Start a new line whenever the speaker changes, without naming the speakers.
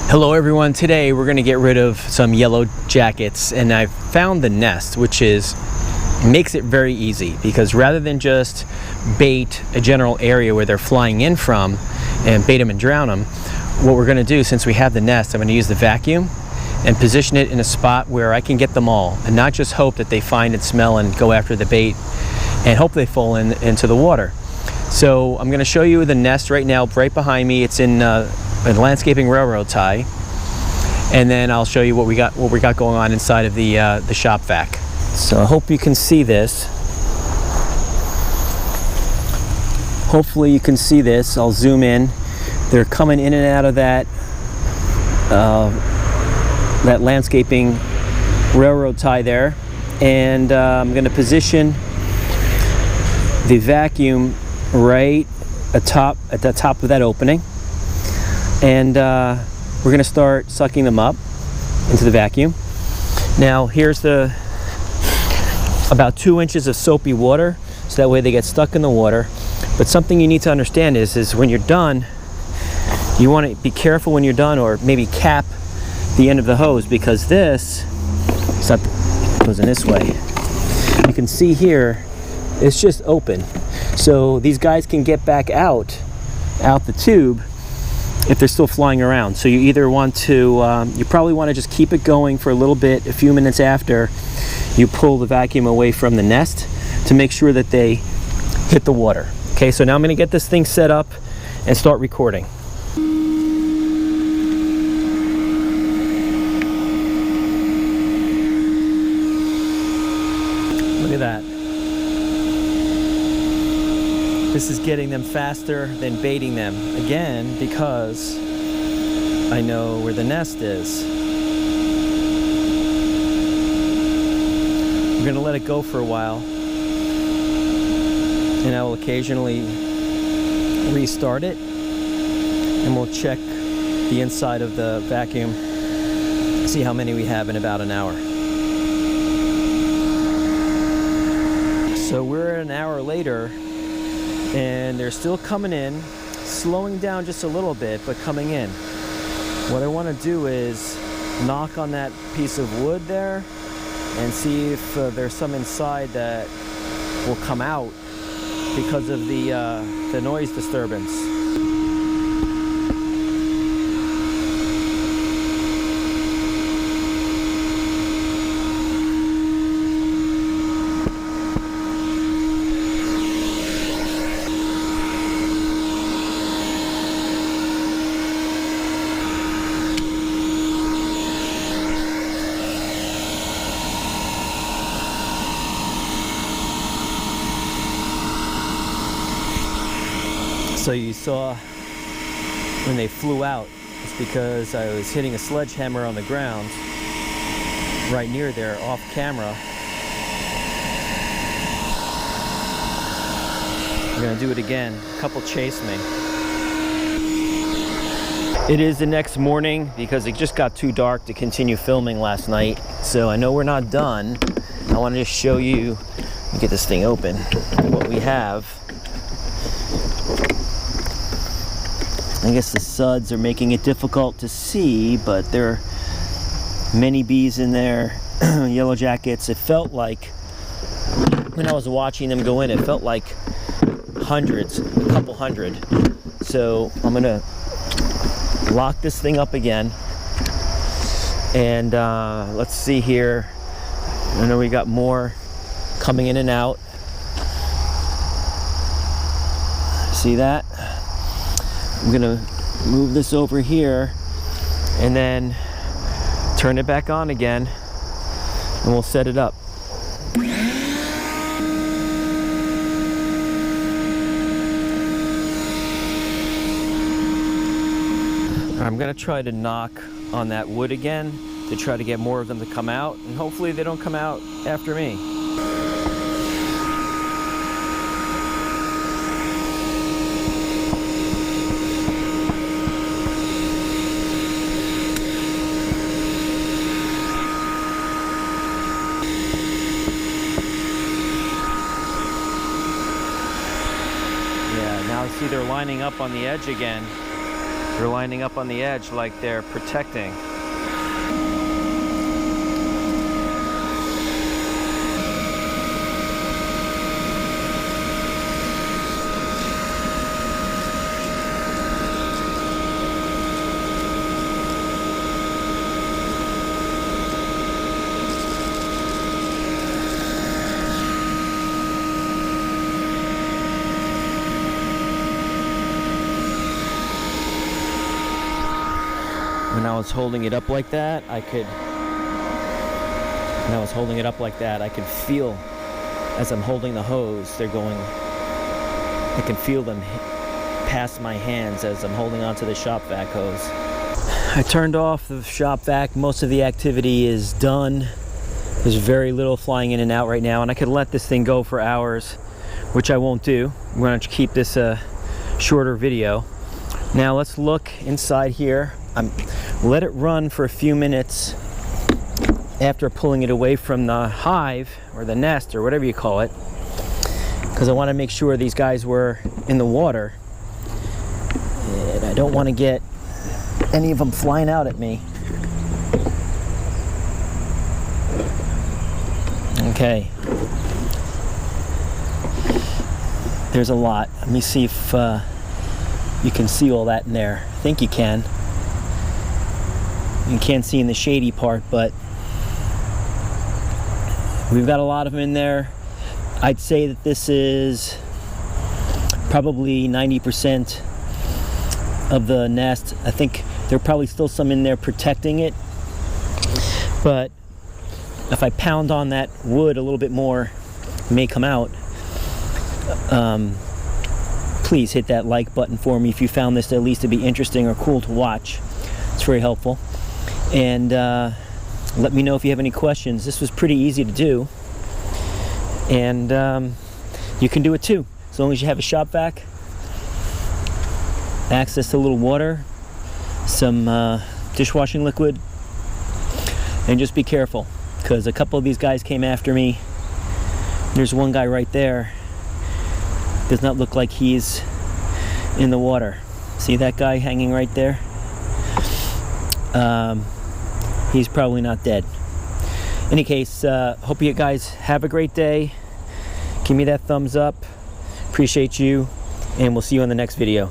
Hello everyone, today we're going to get rid of some yellow jackets, and I found the nest, which makes it very easy because rather than just bait a general area where they're flying in from and bait them and drown them, what we're going to do, since we have the nest, I'm going to use the vacuum and position it in a spot where I can get them all and not just hope that they find and smell and go after the bait and hope they fall into the water. So I'm going to show you the nest right now, right behind me. It's in a landscaping railroad tie, and then I'll show you what we got going on inside of the shop vac. So I hope you can see this. Hopefully you can see this. I'll zoom in. They're coming in and out of that landscaping railroad tie there, and I'm going to position the vacuum right at the top of that opening, and we're going to start sucking them up into the vacuum. Now here's about 2 inches of soapy water, so that way they get stuck in the water. But something you need to understand is when you're done, you want to be careful when you're done, or maybe cap the end of the hose, because this goes in this way. You can see here it's just open, so these guys can get back out the tube if they're still flying around. So you either want to you probably want to just keep it going for a little bit, a few minutes after you pull the vacuum away from the nest, to make sure that they hit the water. Okay, so now I'm going to get this thing set up and start recording. Look at that. This is getting them faster than baiting them, again, because I know where the nest is. We're going to let it go for a while, and I will occasionally restart it, and we'll check the inside of the vacuum, see how many we have in about an hour. So we're an hour later, and they're still coming in, slowing down just a little bit, but coming in. What I want to do is knock on that piece of wood there and see if there's some inside that will come out because of the noise disturbance. So you saw when they flew out, it's because I was hitting a sledgehammer on the ground right near there, off camera. I'm gonna do it again. A couple chased me. It is the next morning because it just got too dark to continue filming last night. So I know we're not done. I want to just show you, let me get this thing open, what we have. I guess the suds are making it difficult to see, but there are many bees in there, yellow jackets. It felt like, when I was watching them go in, it felt like hundreds, a couple hundred. So I'm gonna lock this thing up again, and let's see here. I know we got more coming in and out. See that? I'm gonna move this over here and then turn it back on again, and we'll set it up. I'm gonna try to knock on that wood again to try to get more of them to come out, and hopefully they don't come out after me. Now see they're lining up on the edge again. They're lining up on the edge like they're protecting. When I was holding it up like that, I could feel, as I'm holding the hose, they're going, I can feel them past my hands as I'm holding onto the shop vac hose. I turned off the shop vac. Most of the activity is done. There's very little flying in and out right now, and I could let this thing go for hours, which I won't do. I'm going to keep this a shorter video. Now let's look inside here. Let it run for a few minutes after pulling it away from the hive or the nest or whatever you call it, because I want to make sure these guys were in the water, and I don't want to get any of them flying out at me. Okay, there's a lot. Let me see if you can see all that in there. I think you can. You can't see in the shady part, but we've got a lot of them in there. I'd say that this is probably 90% of the nest. I think there are probably still some in there protecting it, but if I pound on that wood a little bit more, it may come out. Please hit that like button for me if you found this at least to be interesting or cool to watch. It's very helpful. And let me know if you have any questions. This was pretty easy to do, and you can do it too, as long as you have a shop vac, access to a little water, some dishwashing liquid, and just be careful, because a couple of these guys came after me. There's one guy right there. Does not look like he's in the water. See that guy hanging right there? He's probably not dead. In any case, hope you guys have a great day. Give me that thumbs up. Appreciate you, and we'll see you in the next video.